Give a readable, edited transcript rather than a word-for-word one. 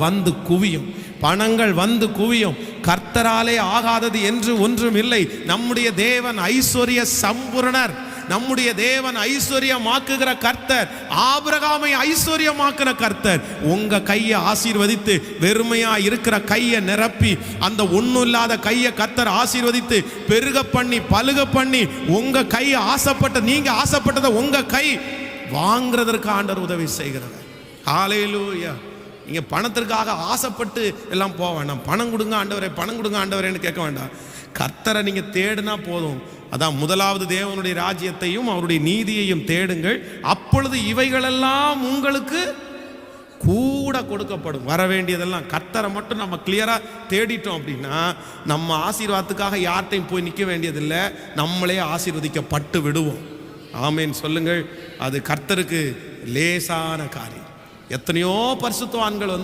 வந்து குவியும், பணங்கள் வந்து குவியும். கர்த்தராலே ஆகாதது என்று ஒன்றும் இல்லை. நம்முடைய தேவன் ஐஸ்வர்ய சம்பூரணர். நம்முடைய தேவன் ஐஸ்வர்யமாக்குகிற கர்த்தர். ஆபிரகாமை ஐஸ்வர்யமாக்குற கர்த்தர். உங்க கையை ஆசீர்வதித்து வெறுமையா இருக்கிற கையை நிரப்பி அந்த ஒன்றும் இல்லாத கையை கர்த்தர் ஆசீர்வதித்து பெருக பண்ணி பலுக பண்ணி உங்க கையை ஆசைப்பட்ட நீங்க ஆசைப்பட்டதை உங்க கை வாங்குறதற்கு ஆண்டவர் உதவி செய்கிறார். ஹல்லேலூயா. நீங்க பணத்திற்காக ஆசைப்பட்டு எல்லாம் போக வேண்டாம். பணம் கொடுங்க ஆண்டவரே, பணம் கொடுங்க ஆண்டவரேன்னு கேட்க வேண்டாம். கர்த்தரை நீங்க தேடினா போதும். அதான் முதலாவது தேவனுடைய ராஜ்யத்தையும் அவருடைய நீதியையும் தேடுங்கள், அப்பொழுது இவைகளெல்லாம் உங்களுக்கு கூட கொடுக்கப்படும். வர வேண்டியதெல்லாம் கர்த்தரை மட்டும் நம்ம கிளியரா தேடிட்டோம் அப்படின்னா நம்ம ஆசீர்வாதத்துக்காக யார்கிட்டையும் போய் நிற்க வேண்டியதில்லை. நம்மளே ஆசீர்வதிக்கப்பட்டு விடுவோம். ஆமேன் சொல்லுங்கள். அது கர்த்தருக்கு லேசான காரியம். எத்தனையோ பரிசுத்தவான்கள்